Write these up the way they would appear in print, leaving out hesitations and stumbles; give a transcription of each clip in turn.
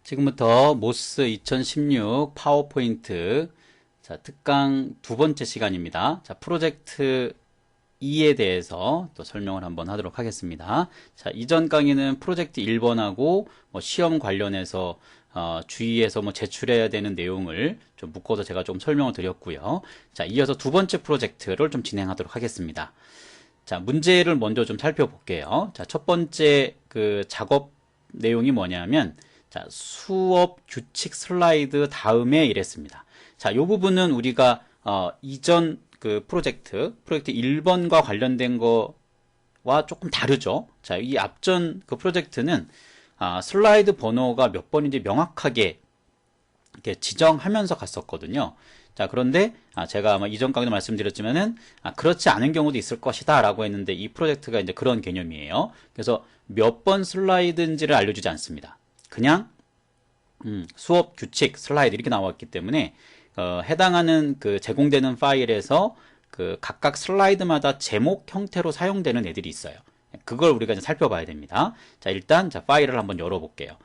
지금부터 모스 2016 파워포인트 특강 두 번째 시간입니다. 프로젝트 2에 대해서 또 설명을 한번 하도록 하겠습니다. 이전 강의는 프로젝트 1번하고 시험 관련해서 주의해서 제출해야 되는 내용을 좀 묶어서 제가 좀 설명을 드렸고요. 이어서 두 번째 프로젝트를 좀 진행하도록 하겠습니다. 문제를 먼저 좀 살펴볼게요. 첫 번째 그 작업 내용이 뭐냐면 수업 규칙 슬라이드 다음에 이랬습니다. 이 부분은 우리가 이전 그 프로젝트 1번과 관련된 거와 조금 다르죠. 이 앞전 그 프로젝트는 슬라이드 번호가 몇 번인지 명확하게 이렇게 지정하면서 갔었거든요. 그런데 제가 아마 이전 강의도 말씀드렸지만은 그렇지 않은 경우도 있을 것이다 라고 했는데, 이 프로젝트가 이제 그런 개념이에요. 그래서 몇 번 슬라이드인지를 알려주지 않습니다. 그냥 수업 규칙 슬라이드 이렇게 나왔기 때문에 해당하는 그 제공되는 파일에서 그 각각 슬라이드마다 제목 형태로 사용되는 애들이 있어요. 그걸 우리가 이제 살펴봐야 됩니다. 일단 파일을 한번 열어볼게요.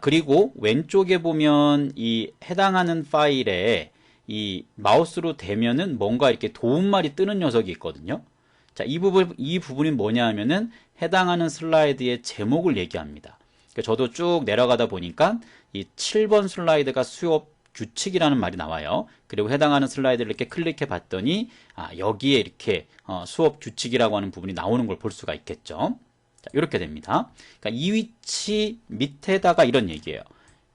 그리고 왼쪽에 보면 이 해당하는 파일에 이 마우스로 대면은 뭔가 이렇게 도움말이 뜨는 녀석이 있거든요. 이 부분이 뭐냐 하면은 해당하는 슬라이드의 제목을 얘기합니다. 저도 쭉 내려가다 보니까 이 7번 슬라이드가 수업 규칙이라는 말이 나와요. 그리고 해당하는 슬라이드를 이렇게 클릭해 봤더니 여기에 이렇게 수업 규칙이라고 하는 부분이 나오는 걸 볼 수가 있겠죠. 이렇게 됩니다. 그러니까 이 위치 밑에다가 이런 얘기예요.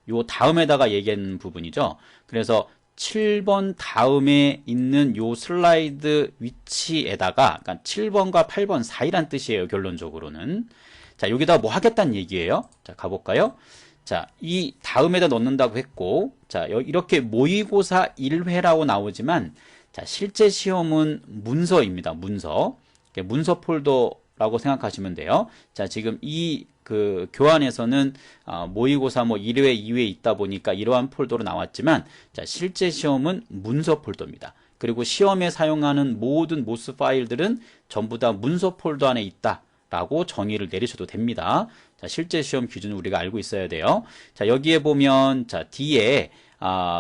요 다음에다가 얘기한 부분이죠. 그래서 7번 다음에 있는 요 슬라이드 위치에다가, 그러니까 7번과 8번 사이란 뜻이에요. 결론적으로는. 여기다 뭐 하겠다는 얘기예요. 가볼까요? 이 다음에다 넣는다고 했고, 이렇게 모의고사 1회라고 나오지만, 실제 시험은 문서입니다. 문서 폴더라고 생각하시면 돼요. 지금 이 그 교환에서는 모의고사 1회, 2회 있다 보니까 이러한 폴더로 나왔지만, 실제 시험은 문서 폴더입니다. 그리고 시험에 사용하는 모든 모스 파일들은 전부 다 문서 폴더 안에 있다 라고 정의를 내리셔도 됩니다. 실제 시험 기준을 우리가 알고 있어야 돼요. 여기에 보면 뒤에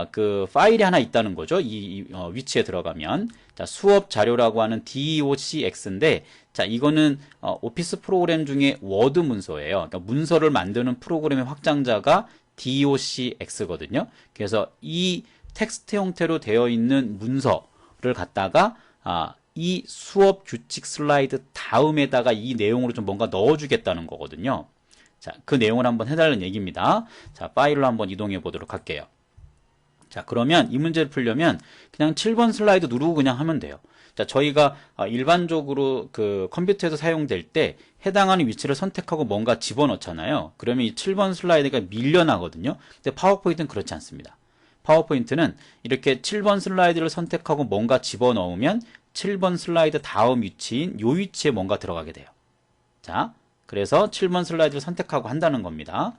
그 파일이 하나 있다는 거죠. 이 위치에 들어가면 수업 자료라고 하는 docx인데, 이거는 오피스 프로그램 중에 워드 문서예요. 그러니까 문서를 만드는 프로그램의 확장자가 docx거든요. 그래서 이 텍스트 형태로 되어 있는 문서를 갖다가 이 수업 규칙 슬라이드 다음에다가 이 내용으로 좀 뭔가 넣어주겠다는 거거든요. 그 내용을 한번 해달라는 얘기입니다. 파일로 한번 이동해 보도록 할게요. 그러면 이 문제를 풀려면 그냥 7번 슬라이드 누르고 그냥 하면 돼요. 저희가 일반적으로 그 컴퓨터에서 사용될 때 해당하는 위치를 선택하고 뭔가 집어넣잖아요. 그러면 이 7번 슬라이드가 밀려나거든요. 근데 파워포인트는 그렇지 않습니다. 파워포인트는 이렇게 7번 슬라이드를 선택하고 뭔가 집어넣으면 7번 슬라이드 다음 위치인 요 위치에 뭔가 들어가게 돼요. 그래서 7번 슬라이드를 선택하고 한다는 겁니다.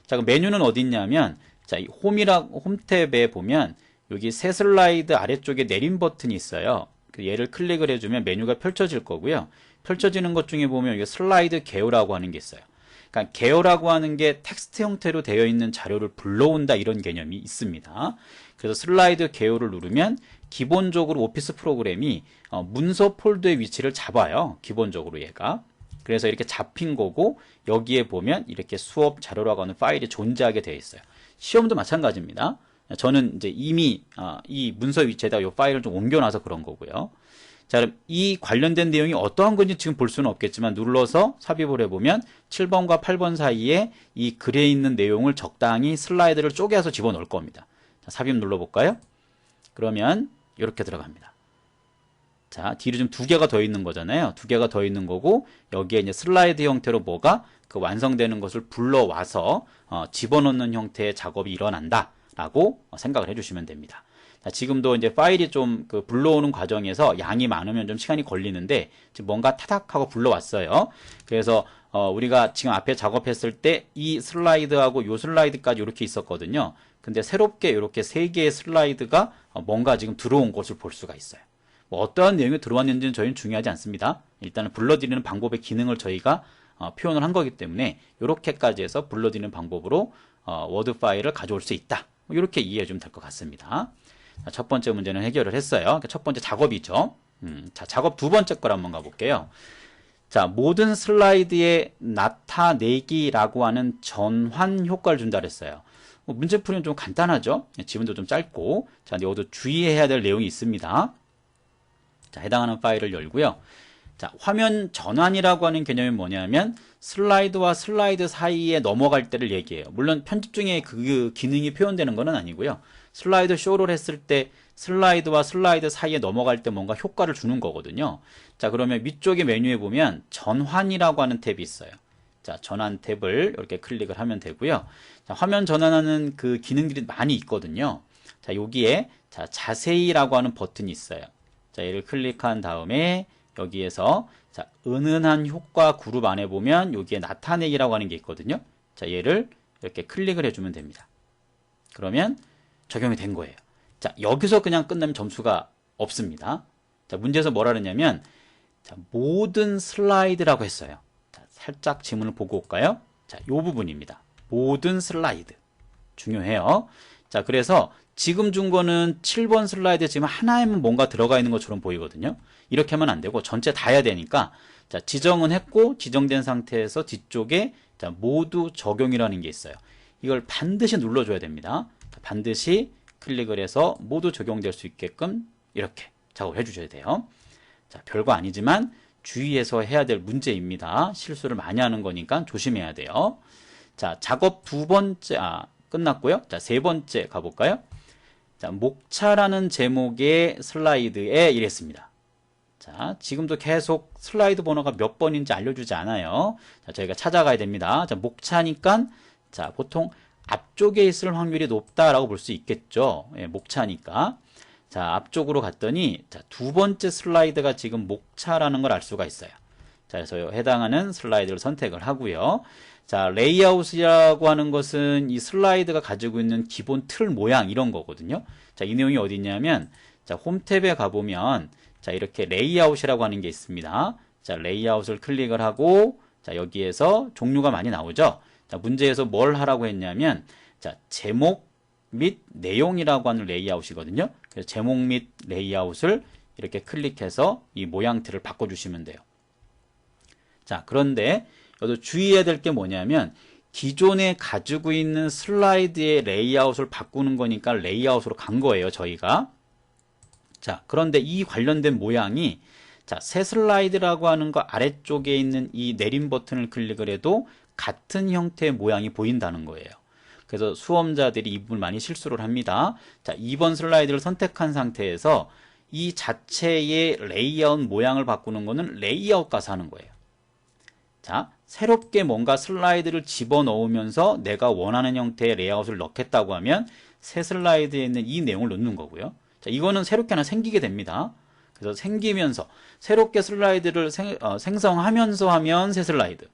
그럼 메뉴는 어디 있냐면, 이 홈 탭에 보면 여기 새 슬라이드 아래쪽에 내림 버튼이 있어요. 얘를 클릭을 해주면 메뉴가 펼쳐질 거고요. 펼쳐지는 것 중에 보면 여기 슬라이드 개요라고 하는 게 있어요. 그러니까 개요라고 하는 게 텍스트 형태로 되어 있는 자료를 불러온다, 이런 개념이 있습니다. 그래서 슬라이드 개요를 누르면 기본적으로 오피스 프로그램이 문서 폴더의 위치를 잡아요. 기본적으로 얘가. 그래서 이렇게 잡힌 거고, 여기에 보면 이렇게 수업 자료라고 하는 파일이 존재하게 되어 있어요. 시험도 마찬가지입니다. 저는 이제 이미 이 문서 위치에다 이 파일을 좀 옮겨놔서 그런 거고요. 그럼 이 관련된 내용이 어떠한 건지 지금 볼 수는 없겠지만, 눌러서 삽입을 해보면 7번과 8번 사이에 이 글에 있는 내용을 적당히 슬라이드를 쪼개서 집어넣을 겁니다. 삽입 눌러볼까요? 그러면 이렇게 들어갑니다. 뒤로 좀 두 개가 더 있는 거잖아요. 두 개가 더 있는 거고, 여기에 이제 슬라이드 형태로 뭐가 그 완성되는 것을 불러와서 집어넣는 형태의 작업이 일어난다 라고 생각을 해주시면 됩니다. 지금도 이제 파일이 좀 그 불러오는 과정에서 양이 많으면 좀 시간이 걸리는데, 지금 뭔가 타닥하고 불러왔어요. 그래서 우리가 지금 앞에 작업했을 때 이 슬라이드하고 요 슬라이드까지 이렇게 있었거든요. 근데 새롭게 이렇게 세 개의 슬라이드가 뭔가 지금 들어온 것을 볼 수가 있어요. 어떠한 내용이 들어왔는지는 저희는 중요하지 않습니다. 일단은 불러들이는 방법의 기능을 저희가 표현을 한 거기 때문에 이렇게까지 해서 불러들이는 방법으로 워드 파일을 가져올 수 있다. 이렇게 이해해 주면 될 것 같습니다. 자, 첫 번째 문제는 해결을 했어요. 그러니까 첫 번째 작업이죠. 자, 작업 두 번째 걸 한번 가볼게요. 자, 모든 슬라이드에 나타내기라고 하는 전환 효과를 준다 그랬어요. 문제풀이는 좀 간단하죠. 지문도 좀 짧고. 자, 근데 여기도 주의해야 될 내용이 있습니다. 자, 해당하는 파일을 열고요. 자, 화면 전환이라고 하는 개념이 뭐냐면 슬라이드와 슬라이드 사이에 넘어갈 때를 얘기해요. 물론 편집 중에 그 기능이 표현되는 건 아니고요. 슬라이드 쇼를 했을 때 슬라이드와 슬라이드 사이에 넘어갈 때 뭔가 효과를 주는 거거든요. 자, 그러면 위쪽에 메뉴에 보면 전환이라고 하는 탭이 있어요. 자, 전환 탭을 이렇게 클릭을 하면 되고요. 자, 화면 전환하는 그 기능들이 많이 있거든요. 자, 여기에 자, 자세히라고 하는 버튼이 있어요. 자, 얘를 클릭한 다음에 여기에서 자, 은은한 효과 그룹 안에 보면 여기에 나타내기라고 하는 게 있거든요. 자, 얘를 이렇게 클릭을 해주면 됩니다. 그러면 적용이 된 거예요. 자, 여기서 그냥 끝나면 점수가 없습니다. 자, 문제에서 뭐라 그랬냐면 자, 모든 슬라이드라고 했어요. 자, 살짝 지문을 보고 올까요? 자, 요 부분입니다. 모든 슬라이드. 중요해요. 자, 그래서 지금 준 거는 7번 슬라이드 지금 하나에만 뭔가 들어가 있는 것처럼 보이거든요. 이렇게 하면 안 되고 전체 다 해야 되니까 자, 지정은 했고 지정된 상태에서 뒤쪽에 자, 모두 적용이라는 게 있어요. 이걸 반드시 눌러줘야 됩니다. 자, 반드시 클릭을 해서 모두 적용될 수 있게끔 이렇게 작업해 주셔야 돼요. 자, 별거 아니지만 주의해서 해야 될 문제입니다. 실수를 많이 하는 거니까 조심해야 돼요. 자, 작업 두 번째, 끝났고요. 자, 세 번째 가볼까요? 자, 목차라는 제목의 슬라이드에 이랬습니다. 자, 지금도 계속 슬라이드 번호가 몇 번인지 알려주지 않아요. 자, 저희가 찾아가야 됩니다. 자, 목차니까, 자, 보통 앞쪽에 있을 확률이 높다라고 볼 수 있겠죠. 예, 목차니까. 자, 앞쪽으로 갔더니, 자, 두 번째 슬라이드가 지금 목차라는 걸 알 수가 있어요. 자, 그래서 해당하는 슬라이드를 선택을 하고요. 자, 레이아웃이라고 하는 것은 이 슬라이드가 가지고 있는 기본 틀 모양 이런 거거든요. 자, 이 내용이 어디 있냐면, 자, 홈 탭에 가보면, 자, 이렇게 레이아웃이라고 하는 게 있습니다. 자, 레이아웃을 클릭을 하고, 자, 여기에서 종류가 많이 나오죠. 자, 문제에서 뭘 하라고 했냐면, 자, 제목 및 내용이라고 하는 레이아웃이거든요. 그래서 제목 및 레이아웃을 이렇게 클릭해서 이 모양틀을 바꿔주시면 돼요. 자, 그런데 여기서 주의해야 될 게 뭐냐면 기존에 가지고 있는 슬라이드의 레이아웃을 바꾸는 거니까 레이아웃으로 간 거예요, 저희가. 자, 그런데 이 관련된 모양이 자, 새 슬라이드라고 하는 거 아래쪽에 있는 이 내림 버튼을 클릭을 해도 같은 형태의 모양이 보인다는 거예요. 그래서 수험자들이 이 부분을 많이 실수를 합니다. 자, 2번 슬라이드를 선택한 상태에서 이 자체의 레이아웃 모양을 바꾸는 거는 레이아웃 가서 하는 거예요. 자, 새롭게 뭔가 슬라이드를 집어넣으면서 내가 원하는 형태의 레이아웃을 넣겠다고 하면 새 슬라이드에 있는 이 내용을 넣는 거고요. 자, 이거는 새롭게 하나 생기게 됩니다. 그래서 생기면서 새롭게 슬라이드를 생성하면서 하면 새 슬라이드.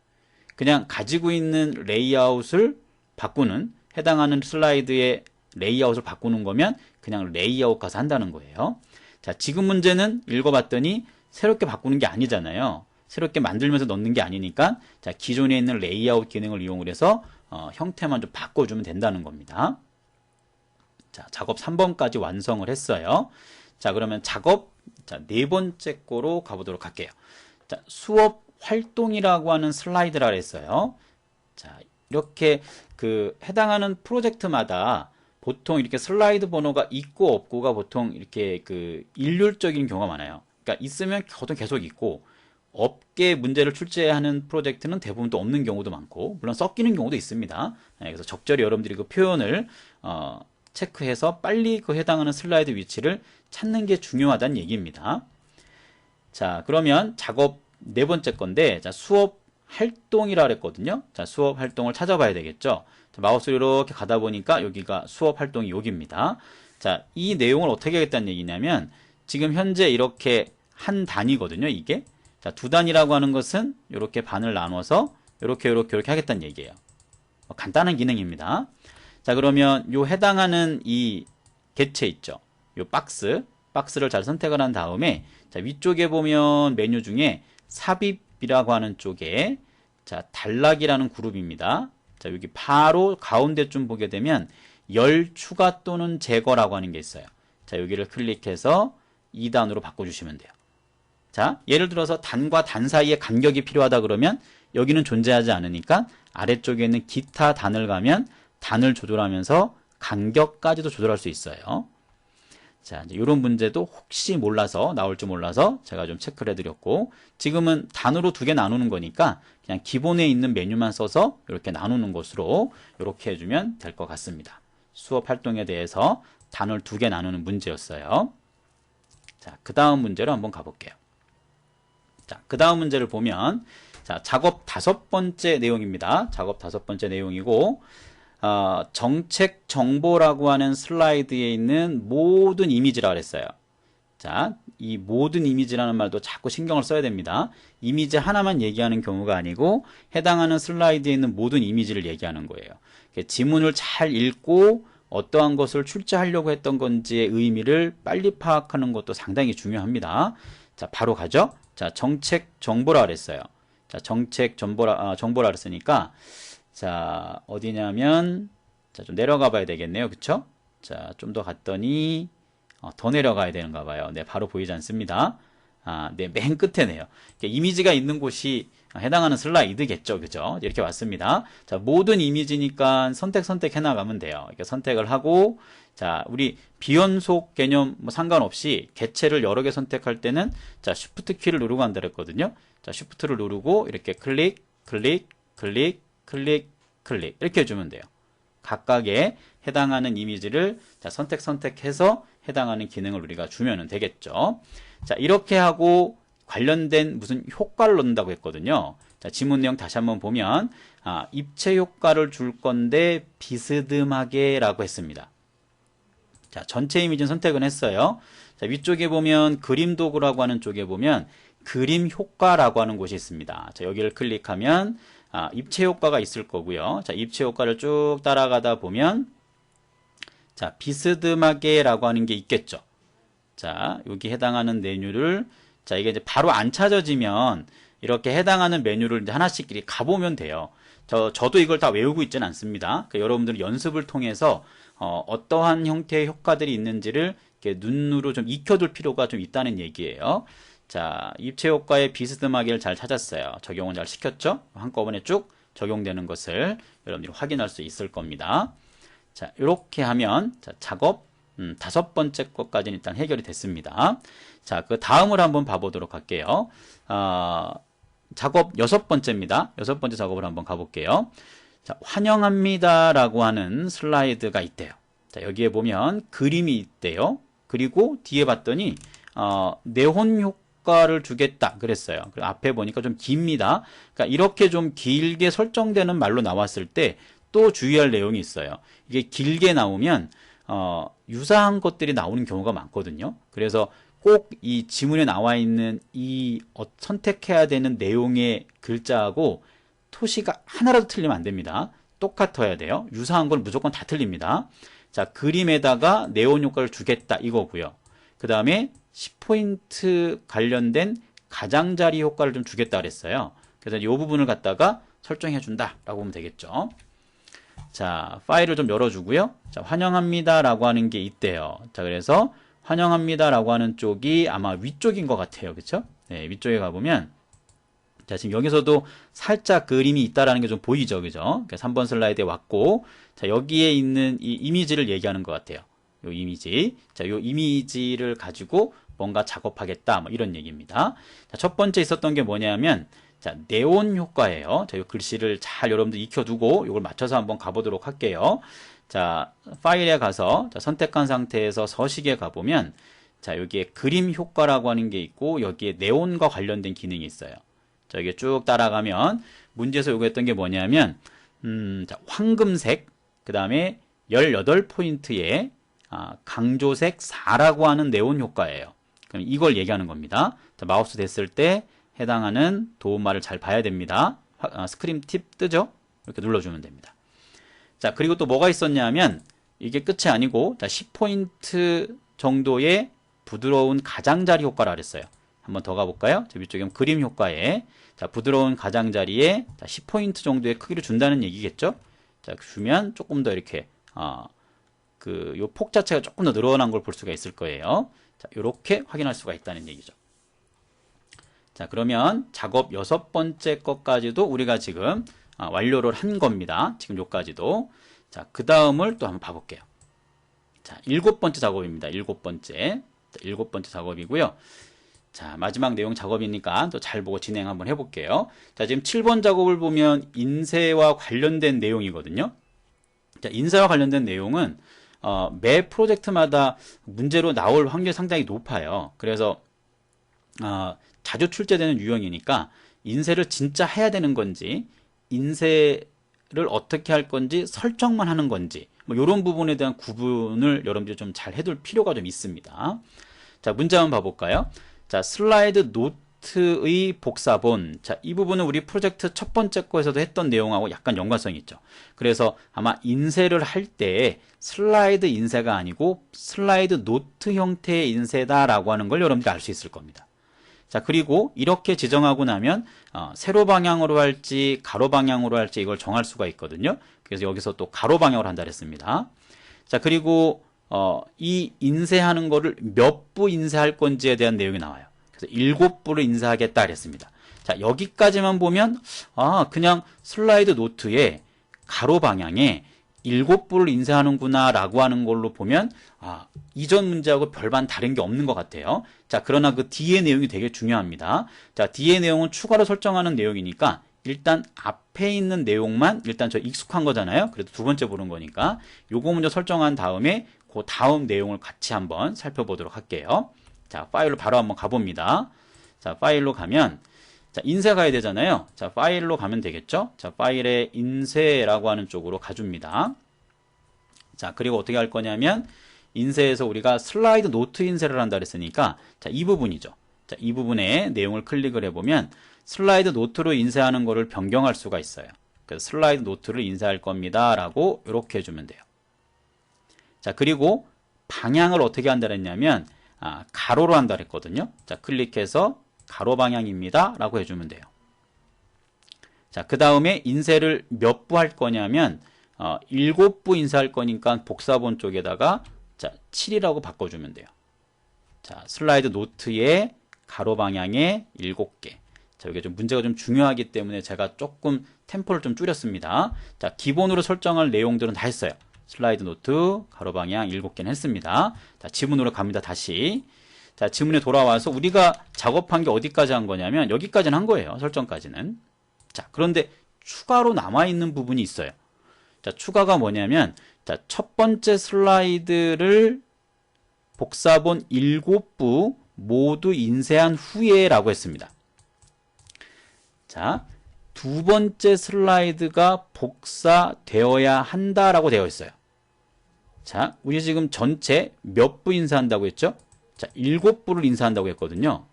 그냥 가지고 있는 레이아웃을 바꾸는 해당하는 슬라이드의 레이아웃을 바꾸는 거면 그냥 레이아웃 가서 한다는 거예요. 자, 지금 문제는 읽어봤더니 새롭게 바꾸는 게 아니잖아요. 새롭게 만들면서 넣는 게 아니니까 자, 기존에 있는 레이아웃 기능을 이용을 해서 형태만 좀 바꿔주면 된다는 겁니다. 자, 작업 3번까지 완성을 했어요. 자, 그러면 작업 자, 네 번째 거로 가보도록 할게요. 자, 수업 활동이라고 하는 슬라이드라 했어요. 자, 이렇게 그 해당하는 프로젝트마다 보통 이렇게 슬라이드 번호가 있고 없고가 보통 이렇게 그 일률적인 경우가 많아요. 그러니까 있으면 보통 계속 있고 없게 문제를 출제하는 프로젝트는 대부분 또 없는 경우도 많고 물론 섞이는 경우도 있습니다. 그래서 적절히 여러분들이 그 표현을 체크해서 빨리 그 해당하는 슬라이드 위치를 찾는 게 중요하다는 얘기입니다. 자, 그러면 작업 네 번째 건데 자, 수업 활동이라 그랬거든요. 자, 수업 활동을 찾아봐야 되겠죠. 자, 마우스로 이렇게 가다 보니까 여기가 수업 활동이 여기입니다. 자, 이 내용을 어떻게 하겠다는 얘기냐면 지금 현재 이렇게 한 단위거든요, 이게. 자, 두 단위라고 하는 것은 이렇게 반을 나눠서 이렇게 하겠다는 얘기예요. 간단한 기능입니다. 자, 그러면 요 해당하는 이 객체 있죠. 요 박스를 잘 선택을 한 다음에 자, 위쪽에 보면 메뉴 중에 삽입이라고 하는 쪽에 자, 단락이라는 그룹입니다. 자, 여기 바로 가운데쯤 보게 되면 열 추가 또는 제거라고 하는 게 있어요. 자, 여기를 클릭해서 2단으로 바꿔주시면 돼요. 자, 예를 들어서 단과 단 사이에 간격이 필요하다 그러면 여기는 존재하지 않으니까 아래쪽에 있는 기타 단을 가면 단을 조절하면서 간격까지도 조절할 수 있어요. 자, 이제 이런 문제도 혹시 몰라서 나올 줄 몰라서 제가 좀 체크를 해드렸고, 지금은 단으로 두 개 나누는 거니까 그냥 기본에 있는 메뉴만 써서 이렇게 나누는 것으로 이렇게 해주면 될 것 같습니다. 수업 활동에 대해서 단을 두 개 나누는 문제였어요. 자, 그 다음 문제로 한번 가볼게요. 자, 그 다음 문제를 보면, 자, 작업 5번째 내용입니다. 작업 5번째 내용이고, 정책 정보라고 하는 슬라이드에 있는 모든 이미지라 그랬어요. 자, 이 모든 이미지라는 말도 자꾸 신경을 써야 됩니다. 이미지 하나만 얘기하는 경우가 아니고 해당하는 슬라이드에 있는 모든 이미지를 얘기하는 거예요. 지문을 잘 읽고 어떠한 것을 출제하려고 했던 건지의 의미를 빨리 파악하는 것도 상당히 중요합니다. 자, 바로 가죠. 자, 정책 정보라 그랬어요. 자, 정책 정보라 그랬으니까, 자, 어디냐면, 자, 좀 내려가 봐야 되겠네요. 그쵸? 자, 좀 더 갔더니, 더 내려가야 되는가 봐요. 네, 바로 보이지 않습니다. 네, 맨 끝에네요. 이미지가 있는 곳이 해당하는 슬라이드겠죠. 그죠? 이렇게 왔습니다. 자, 모든 이미지니까 선택해 나가면 돼요. 이렇게 선택을 하고, 자, 우리 비연속 개념 뭐 상관없이 개체를 여러 개 선택할 때는, 자, 쉬프트 키를 누르고 한다 그랬거든요. 자, 쉬프트를 누르고 이렇게 클릭, 클릭, 클릭, 클릭, 클릭 이렇게 해주면 돼요. 각각의 해당하는 이미지를 자, 선택해서 해당하는 기능을 우리가 주면 되겠죠. 자, 이렇게 하고 관련된 무슨 효과를 넣는다고 했거든요. 자, 지문 내용 다시 한번 보면, 입체 효과를 줄 건데 비스듬하게 라고 했습니다. 자, 전체 이미지는 선택은 했어요. 자, 위쪽에 보면 그림 도구라고 하는 쪽에 보면 그림 효과라고 하는 곳이 있습니다. 자, 여기를 클릭하면 입체 효과가 있을 거고요. 자, 입체 효과를 쭉 따라가다 보면, 자, 비스듬하게 라고 하는 게 있겠죠. 자, 여기 해당하는 메뉴를, 자, 이게 이제 바로 안 찾아지면 이렇게 해당하는 메뉴를 이제 하나씩 가보면 돼요. 저도 이걸 다 외우고 있지는 않습니다. 그러니까 여러분들은 연습을 통해서 어떠한 형태의 효과들이 있는지를 이렇게 눈으로 좀 익혀둘 필요가 좀 있다는 얘기예요. 자, 입체 효과의 비스듬하게를 잘 찾았어요. 적용은 잘 시켰죠? 한꺼번에 쭉 적용되는 것을 여러분들이 확인할 수 있을 겁니다. 자, 이렇게 하면, 자, 작업 5번째 것까지는 일단 해결이 됐습니다. 자, 그 다음을 한번 봐보도록 할게요. 작업 6번째입니다. 6번째 작업을 한번 가볼게요. 자, 환영합니다 라고 하는 슬라이드가 있대요. 자, 여기에 보면 그림이 있대요. 그리고 뒤에 봤더니 네온 효과를 주겠다 그랬어요. 그리고 앞에 보니까 좀 깁니다. 그러니까 이렇게 좀 길게 설정되는 말로 나왔을 때 또 주의할 내용이 있어요. 이게 길게 나오면 유사한 것들이 나오는 경우가 많거든요. 그래서 꼭 이 지문에 나와 있는 이 선택해야 되는 내용의 글자하고 토시가 하나라도 틀리면 안 됩니다. 똑같아야 돼요. 유사한 건 무조건 다 틀립니다. 자, 그림에다가 네온 효과를 주겠다 이거고요. 그 다음에 10포인트 관련된 가장자리 효과를 좀 주겠다 그랬어요. 그래서 이 부분을 갖다가 설정해 준다 라고 보면 되겠죠. 자, 파일을 좀 열어주고요. 자, 환영합니다 라고 하는 게 있대요. 자, 그래서 환영합니다 라고 하는 쪽이 아마 위쪽인 것 같아요. 그쵸? 네, 위쪽에 가보면, 자, 지금 여기서도 살짝 그림이 있다라는 게 좀 보이죠. 그죠? 3번 슬라이드에 왔고, 자, 여기에 있는 이 이미지를 얘기하는 것 같아요. 요 이미지. 자, 요 이미지를 가지고 뭔가 작업하겠다. 뭐 이런 얘기입니다. 자, 첫 번째 있었던 게 뭐냐면, 자, 네온 효과예요. 자, 이 글씨를 잘 여러분들 익혀두고 이걸 맞춰서 한번 가보도록 할게요. 자, 파일에 가서 자, 선택한 상태에서 서식에 가보면, 자, 여기에 그림 효과라고 하는 게 있고 여기에 네온과 관련된 기능이 있어요. 자, 여기 쭉 따라가면 문제에서 요구했던 게 뭐냐면, 자, 황금색, 그 다음에 18포인트의 강조색 4라고 하는 네온 효과예요. 그럼 이걸 얘기하는 겁니다. 자, 마우스 댔을 때 해당하는 도움말을 잘 봐야 됩니다. 스크린 팁 뜨죠? 이렇게 눌러주면 됩니다. 자, 그리고 또 뭐가 있었냐면 이게 끝이 아니고, 자, 10포인트 정도의 부드러운 가장자리 효과라 그랬어요. 한번 더 가볼까요? 저 위쪽에 그림 효과에, 자, 부드러운 가장자리에 10포인트 정도의 크기를 준다는 얘기겠죠? 자, 주면 조금 더 이렇게 요 폭 자체가 조금 더 늘어난 걸 볼 수가 있을 거예요. 자, 이렇게 확인할 수가 있다는 얘기죠. 자, 그러면 작업 6번째 것까지도 우리가 지금 완료를 한 겁니다. 지금 요까지도. 자, 그 다음을 또 한번 봐볼게요. 자, 7번째 작업입니다. 7번째. 자, 7번째 작업이고요. 자, 마지막 내용 작업이니까 또 잘 보고 진행 한번 해볼게요. 자, 지금 7번 작업을 보면 인쇄와 관련된 내용이거든요. 자, 인쇄와 관련된 내용은 매 프로젝트마다 문제로 나올 확률이 상당히 높아요. 그래서 자주 출제되는 유형이니까 인쇄를 진짜 해야 되는 건지, 인쇄를 어떻게 할 건지, 설정만 하는 건지, 뭐 이런 부분에 대한 구분을 여러분들이 좀 잘 해둘 필요가 좀 있습니다. 자, 문제 한번 봐볼까요? 자, 슬라이드 노트의 복사본. 자, 이 부분은 우리 프로젝트 첫 번째 거에서도 했던 내용하고 약간 연관성이 있죠. 그래서 아마 인쇄를 할 때 슬라이드 인쇄가 아니고 슬라이드 노트 형태의 인쇄다라고 하는 걸 여러분들이 알 수 있을 겁니다. 자, 그리고 이렇게 지정하고 나면 세로 방향으로 할지 가로 방향으로 할지 이걸 정할 수가 있거든요. 그래서 여기서 또 가로 방향으로 한다 그랬습니다. 자, 그리고 이 인쇄하는 거를 몇 부 인쇄할 건지에 대한 내용이 나와요. 그래서 7부를 인쇄하겠다 그랬습니다. 자, 여기까지만 보면 그냥 슬라이드 노트에 가로 방향에 7부를 인쇄하는구나 라고 하는 걸로 보면 이전 문제하고 별반 다른 게 없는 것 같아요. 자, 그러나 그 뒤의 내용이 되게 중요합니다. 자, 뒤의 내용은 추가로 설정하는 내용이니까 일단 앞에 있는 내용만 일단 저 익숙한 거잖아요. 그래도 두 번째 보는 거니까 요거 먼저 설정한 다음에 그 다음 내용을 같이 한번 살펴보도록 할게요. 자, 파일로 바로 한번 가봅니다. 자, 파일로 가면 자, 인쇄 가야 되잖아요. 자, 파일로 가면 되겠죠. 자, 파일에 인쇄라고 하는 쪽으로 가줍니다. 자, 그리고 어떻게 할 거냐면 인쇄에서 우리가 슬라이드 노트 인쇄를 한다 그랬으니까 자, 이 부분이죠. 자, 이 부분에 내용을 클릭을 해보면 슬라이드 노트로 인쇄하는 거를 변경할 수가 있어요. 그래서 슬라이드 노트를 인쇄할 겁니다 라고 이렇게 해주면 돼요. 자, 그리고 방향을 어떻게 한다 그랬냐면 가로로 한다 그랬거든요. 자, 클릭해서 가로 방향입니다 라고 해주면 돼요. 자, 그 다음에 인쇄를 몇 부 할 거냐면 7부 인쇄할 거니까 복사본 쪽에다가 자, 7이라고 바꿔주면 돼요. 자, 슬라이드 노트에 가로 방향에 7개. 자, 이게 좀 문제가 좀 중요하기 때문에 제가 조금 템포를 좀 줄였습니다. 자, 기본으로 설정할 내용들은 다 했어요. 슬라이드 노트 가로 방향 7개는 했습니다. 자, 지문으로 갑니다. 다시. 자, 지문에 돌아와서 우리가 작업한 게 어디까지 한 거냐면 여기까지는 한 거예요. 설정까지는. 자, 그런데 추가로 남아있는 부분이 있어요. 자, 추가가 뭐냐면 자, 첫 번째 슬라이드를 복사본 7부 모두 인쇄한 후에 라고 했습니다. 자, 두 번째 슬라이드가 복사되어야 한다라고 되어 있어요. 자, 우리 지금 전체 몇 부 인쇄한다고 했죠? 자, 7부를 인쇄한다고 했거든요.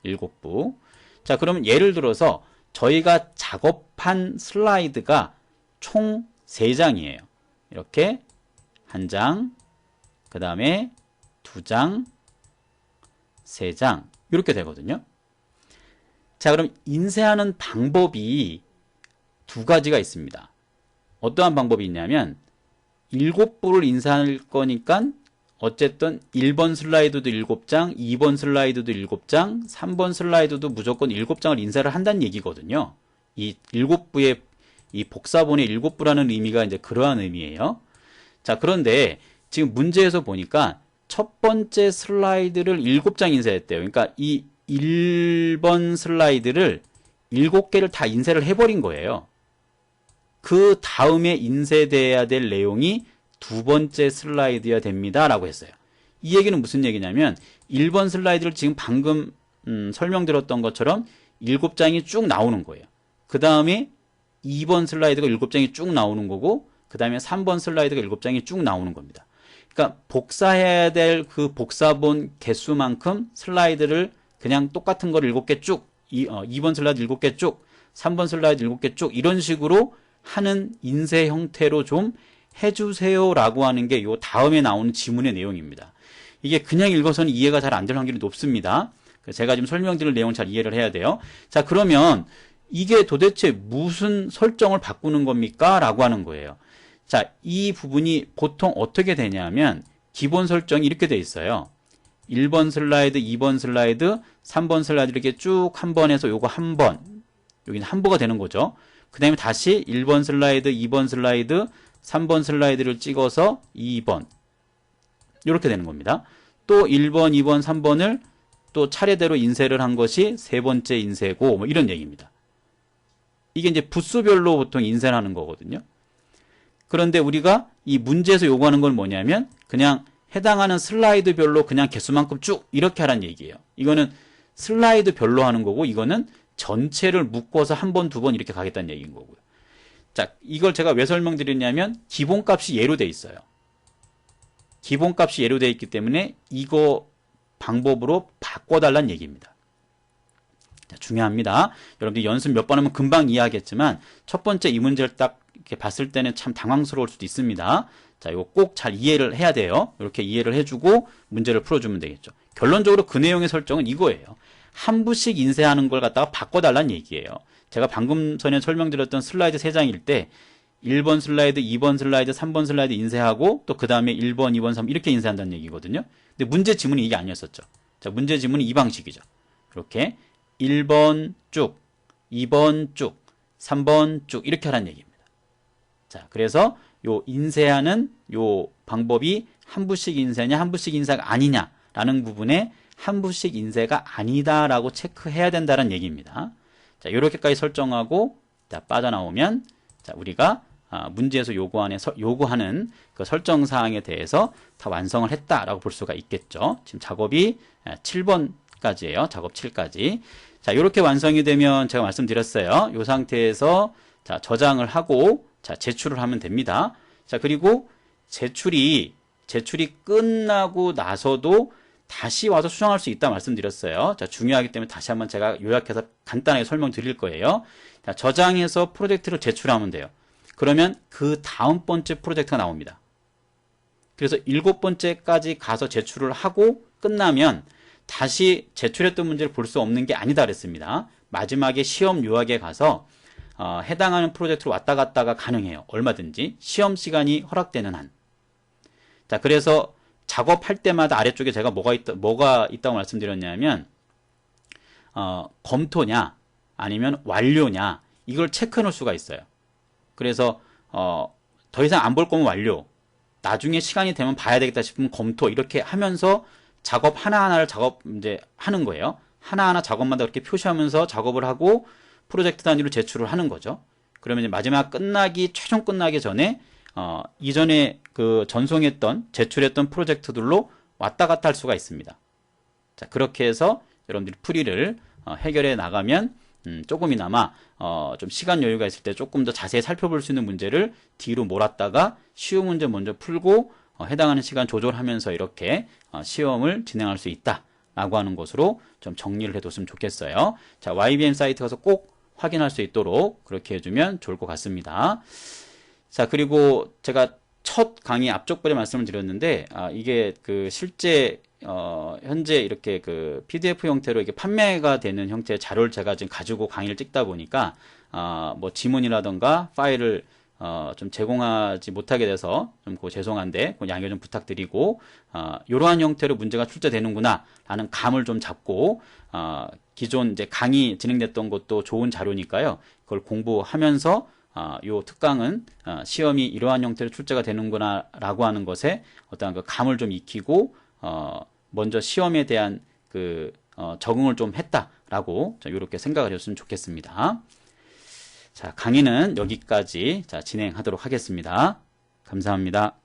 7부. 자, 그러면 예를 들어서 저희가 작업한 슬라이드가 총 3장이에요. 이렇게 한 장, 그 다음에 2장, 3장 이렇게 되거든요. 자, 그럼 인쇄하는 방법이 두 가지가 있습니다. 어떠한 방법이 있냐면 7부를 인쇄할 거니까 어쨌든 1번 슬라이드도 7장, 2번 슬라이드도 7장, 3번 슬라이드도 무조건 7장을 인쇄를 한다는 얘기거든요. 이 7부의 이 복사본의 7부라는 의미가 이제 그러한 의미예요. 자, 그런데 지금 문제에서 보니까 첫 번째 슬라이드를 7장 인쇄했대요. 그러니까 이 1번 슬라이드를 7개를 다 인쇄를 해버린 거예요. 그 다음에 인쇄돼야 될 내용이 두 번째 슬라이드여야 됩니다 라고 했어요. 이 얘기는 무슨 얘기냐면 1번 슬라이드를 지금 방금 설명드렸던 것처럼 7장이 쭉 나오는 거예요. 그 다음에 2번 슬라이드가 7장이 쭉 나오는 거고 그 다음에 3번 슬라이드가 7장이 쭉 나오는 겁니다. 그러니까 복사해야 될 그 복사본 개수만큼 슬라이드를 그냥 똑같은 걸 7개 쭉 2번 슬라이드 7개 쭉 3번 슬라이드 7개 쭉 이런 식으로 하는 인쇄 형태로 좀 해주세요 라고 하는 게 요 다음에 나오는 지문의 내용입니다. 이게 그냥 읽어서는 이해가 잘 안 될 확률이 높습니다. 제가 지금 설명드릴 내용 잘 이해를 해야 돼요. 자, 그러면 이게 도대체 무슨 설정을 바꾸는 겁니까? 라고 하는 거예요. 자, 이 부분이 보통 어떻게 되냐면 기본 설정이 이렇게 돼 있어요. 1번 슬라이드, 2번 슬라이드, 3번 슬라이드 이렇게 쭉 한 번 해서 요거 한 번, 여기는 한 보가 되는 거죠. 그 다음에 다시 1번 슬라이드, 2번 슬라이드, 3번 슬라이드를 찍어서 2번 이렇게 되는 겁니다. 또 1번, 2번, 3번을 또 차례대로 인쇄를 한 것이 세 번째 인쇄고 뭐 이런 얘기입니다. 이게 이제 부수별로 보통 인쇄를 하는 거거든요. 그런데 우리가 이 문제에서 요구하는 건 뭐냐면 그냥 해당하는 슬라이드별로 그냥 개수만큼 쭉 이렇게 하라는 얘기예요. 이거는 슬라이드별로 하는 거고 이거는 전체를 묶어서 한 번, 두 번 이렇게 가겠다는 얘기인 거고요. 자, 이걸 제가 왜 설명드렸냐면 기본값이 예로 돼 있어요. 기본값이 예로 돼 있기 때문에 이거 방법으로 바꿔달라는 얘기입니다. 자, 중요합니다. 여러분들 연습 몇 번 하면 금방 이해하겠지만 첫 번째 이 문제를 딱 이렇게 봤을 때는 참 당황스러울 수도 있습니다. 자, 이거 꼭 잘 이해를 해야 돼요. 이렇게 이해를 해주고 문제를 풀어주면 되겠죠. 결론적으로 그 내용의 설정은 이거예요. 한 부씩 인쇄하는 걸 갖다가 바꿔달라는 얘기예요. 제가 방금 전에 설명드렸던 슬라이드 3장일 때 1번 슬라이드, 2번 슬라이드, 3번 슬라이드 인쇄하고 또 그 다음에 1번, 2번, 3번 이렇게 인쇄한다는 얘기거든요. 근데 문제 지문이 이게 아니었었죠. 자, 문제 지문이 이 방식이죠. 이렇게 1번 쭉, 2번 쭉, 3번 쭉 이렇게 하라는 얘기입니다. 자, 그래서 요 인쇄하는 요 방법이 한 부씩 인쇄냐 한 부씩 인쇄가 아니냐라는 부분에 한 부씩 인쇄가 아니다라고 체크해야 된다는 얘기입니다. 자, 이렇게까지 설정하고 자, 빠져나오면 자, 우리가 문제에서 요구하는 그 설정 사항에 대해서 다 완성을 했다라고 볼 수가 있겠죠. 지금 작업이 7번까지예요. 작업 7까지. 자, 이렇게 완성이 되면 제가 말씀드렸어요. 이 상태에서 자, 저장을 하고 자, 제출을 하면 됩니다. 자, 그리고 제출이 끝나고 나서도 다시 와서 수정할 수 있다 말씀드렸어요. 자, 중요하기 때문에 다시 한번 제가 요약해서 간단하게 설명드릴 거예요. 자, 저장해서 프로젝트를 제출하면 돼요. 그러면 그 다음 번째 프로젝트가 나옵니다. 그래서 7번째까지 가서 제출을 하고 끝나면 다시 제출했던 문제를 볼 수 없는 게 아니다 그랬습니다. 마지막에 시험 요약에 가서 해당하는 프로젝트로 왔다 갔다가 가능해요. 얼마든지 시험 시간이 허락되는 한. 자, 그래서 작업할 때마다 아래쪽에 제가 뭐가 있다고 말씀드렸냐면 검토냐 아니면 완료냐 이걸 체크해 놓을 수가 있어요. 그래서 더 이상 안 볼 거면 완료, 나중에 시간이 되면 봐야 되겠다 싶으면 검토 이렇게 하면서 작업 하나하나를 이제 하는 거예요. 하나하나 작업마다 그렇게 표시하면서 작업을 하고 프로젝트 단위로 제출을 하는 거죠. 그러면 이제 마지막 최종 끝나기 전에 이전에 그 전송했던 제출했던 프로젝트들로 왔다 갔다 할 수가 있습니다. 자, 그렇게 해서 여러분들이 풀이를 해결해 나가면 조금이나마 좀 시간 여유가 있을 때 조금 더 자세히 살펴볼 수 있는 문제를 뒤로 몰았다가 쉬운 문제 먼저 풀고 해당하는 시간 조절하면서 이렇게 시험을 진행할 수 있다라고 하는 것으로 좀 정리를 해뒀으면 좋겠어요. 자, YBM 사이트 가서 꼭 확인할 수 있도록 그렇게 해주면 좋을 것 같습니다. 자, 그리고 제가 첫 강의 앞쪽부에 말씀을 드렸는데 이게 그 실제 현재 이렇게 그 PDF 형태로 이게 판매가 되는 형태의 자료를 제가 지금 가지고 강의를 찍다 보니까 뭐 지문이라던가 파일을 좀 제공하지 못하게 돼서 좀 죄송한데 양해 좀 부탁드리고 이러한 형태로 문제가 출제되는구나 라는 감을 좀 잡고 기존 이제 강의 진행됐던 것도 좋은 자료니까요. 그걸 공부하면서 요 특강은 시험이 이러한 형태로 출제가 되는구나 라고 하는 것에 어떤 그 감을 좀 익히고 먼저 시험에 대한 그 적응을 좀 했다라고 이렇게 생각을 했으면 좋겠습니다. 자, 강의는 여기까지 진행하도록 하겠습니다. 감사합니다.